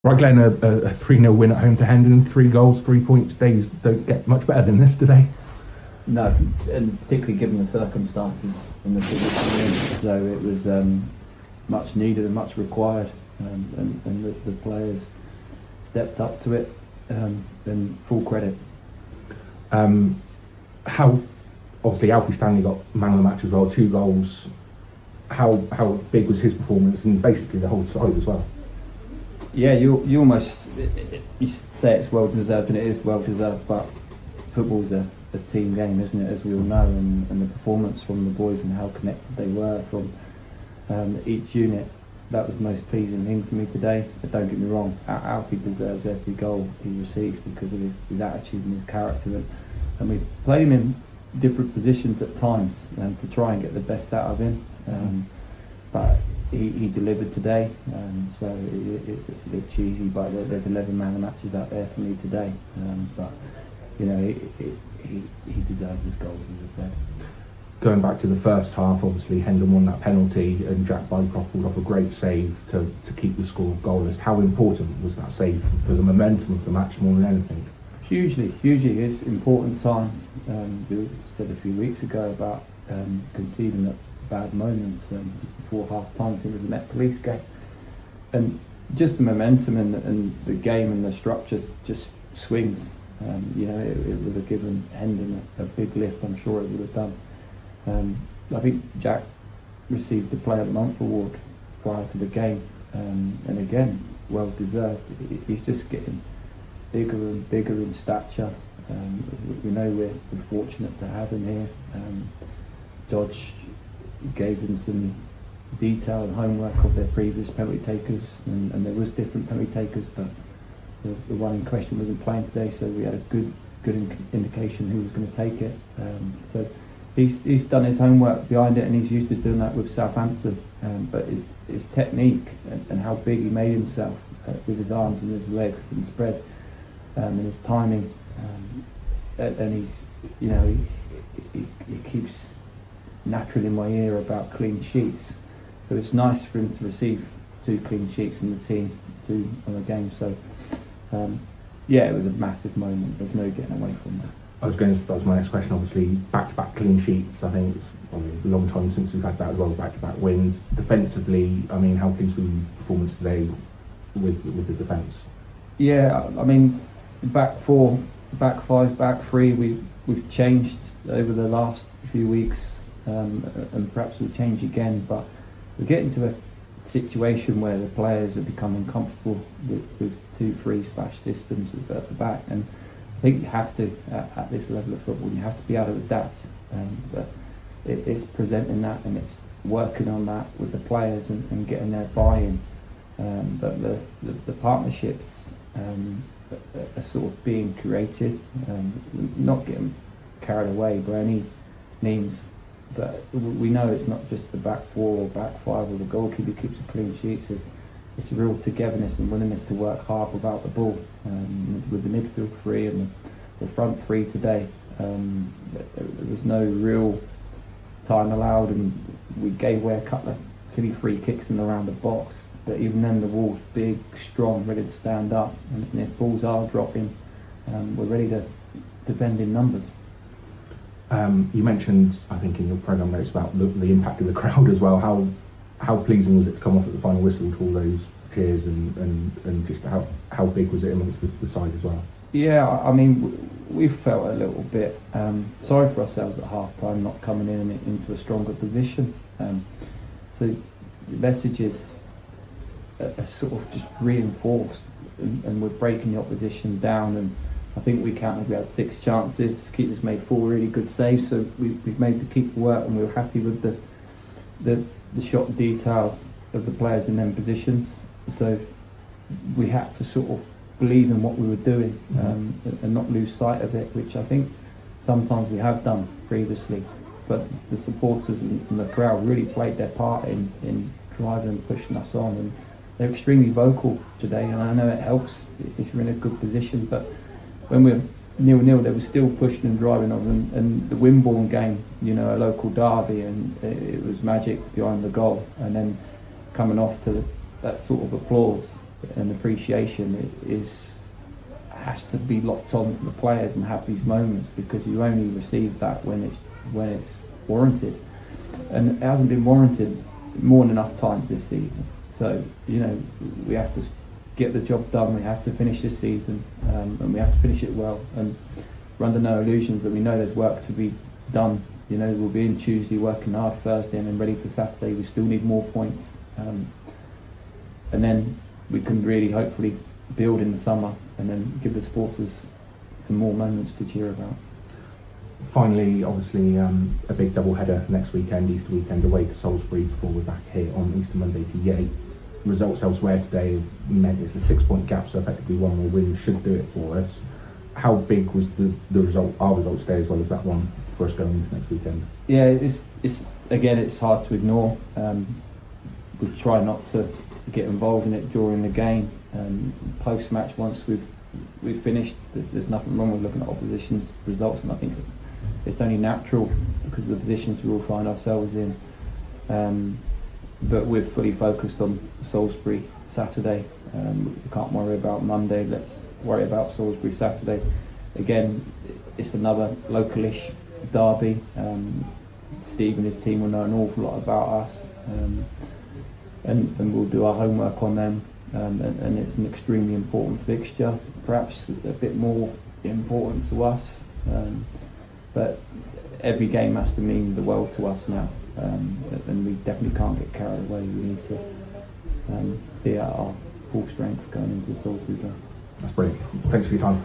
Right, Glenn, a 3-0 win at home to Hendon, 3 goals, 3 points. Days don't get much better than this today. No, and particularly given the circumstances in the position, so it was much needed and much required, and the players stepped up to it, and full credit. How obviously Alfie Stanley got man of the match as well, 2 goals. How big was his performance, and basically the whole side as well? Yeah, you almost you say it's well deserved, and it is well deserved. But football's a team game, isn't it? As we all know, and the performance from the boys and how connected they were from each unit, that was the most pleasing thing for me today. But don't get me wrong, Alfie deserves every goal he receives because of his attitude and his character, and we played him in different positions at times to try and get the best out of him. But he delivered today, so it's a bit cheesy, but there's 11 man of matches out there for me today. But you know, he deserves his goals, as I said. Going back to the first half, obviously Hendon won that penalty and Jack Bycroft pulled off a great save to keep the score goalless. How important was that save for the momentum of the match more than anything? Hugely. It's important times. We said a few weeks ago about conceding at bad moments just before half time. I think it was a Met Police game, and just the momentum and the game and the structure just swings. You know, it would have given Hendon a big lift. I'm sure it would have done. I think Jack received the Player of the Month award prior to the game, and again, well deserved. He's just getting bigger and bigger in stature. We know we're fortunate to have him here. Dodge gave him some detail and homework of their previous penalty takers, and there was different penalty takers, but the one in question wasn't playing today, so we had a good indication who was going to take it. So he's done his homework behind it, and he's used to doing that with Southampton. But his technique and how big he made himself with his arms and his legs and spread, and his timing, and he's, you know, he keeps naturally in my ear about clean sheets, so it's nice for him to receive 2 clean sheets in the team, 2 on the game. So yeah, it was a massive moment. There's no getting away from that. That was my next question. Obviously, back-to-back clean sheets. I think it's probably a long time since we've had that as well. Back-to-back wins. Defensively, I mean, how pleased were you with the performance today with the defence? Yeah, I mean, back 4, back 5, back 3. We've changed over the last few weeks. And perhaps we'll change again, but we're getting to a situation where the players are becoming comfortable with 2-3 systems at the back, and I think you have to, at this level of football, you have to be able to adapt, but it's presenting that and it's working on that with the players and getting their buy-in, but the partnerships are sort of being created, not getting carried away by any means. But we know it's not just the back 4 or back 5 or the goalkeeper keeps a clean sheet. It's a real togetherness and willingness to work hard without the ball. With the midfield 3 and the front 3 today, there was no real time allowed, and we gave away a couple of silly free kicks in around the box. But even then, the wall's big, strong, ready to stand up, and if balls are dropping, we're ready to defend in numbers. You mentioned, I think, in your programme notes about the impact of the crowd as well. How pleasing was it to come off at the final whistle to all those cheers, and just how big was it amongst the side as well? Yeah, I mean, we felt a little bit sorry for ourselves at half-time, not coming in into a stronger position. So the messages are sort of just reinforced, and we're breaking the opposition down, and I think we had 6 chances. Keeper's made 4 really good saves, so we've made the keeper work, and we were happy with the shot detail of the players in them positions. So we had to sort of believe in what we were doing, and not lose sight of it, which I think sometimes we have done previously. But the supporters and the crowd really played their part in driving and pushing us on, and they're extremely vocal today, and I know it helps if you're in a good position, but when we're 0-0, they were still pushing and driving on them. And the Wimborne game, you know, a local derby, and it was magic behind the goal. And then coming off to that sort of applause, and appreciation has to be locked on to the players and have these moments, because you only receive that when it's warranted, and it hasn't been warranted more than enough times this season. So we have to get the job done. We have to finish this season, and we have to finish it well. And we're under no illusions that we know there's work to be done. We'll be in Tuesday, working hard Thursday, and then ready for Saturday. We still need more points, and then we can really hopefully build in the summer, and then give the supporters some more moments to cheer about. Finally, obviously, a big double header next weekend, Easter weekend, away to Salisbury before we're back here on Easter Monday to Yate. Results elsewhere today have meant it's a 6-point gap, so effectively one more win should do it for us. How big was our result today, as well as that one, for us going into next weekend? Yeah, it's hard to ignore. We try not to get involved in it during the game. Post-match, once we've finished, there's nothing wrong with looking at opposition's results, and I think it's only natural because of the positions we all find ourselves in. But we're fully focused on Salisbury Saturday. We can't worry about Monday. Let's worry about Salisbury Saturday. Again, it's another localish derby. Steve and his team will know an awful lot about us, and we'll do our homework on them. And it's an extremely important fixture, perhaps a bit more important to us, but every game has to mean the world to us now, and we definitely can't get carried away. We need to be at our full strength going into the Salisbury game. That's brilliant. Thanks for your time.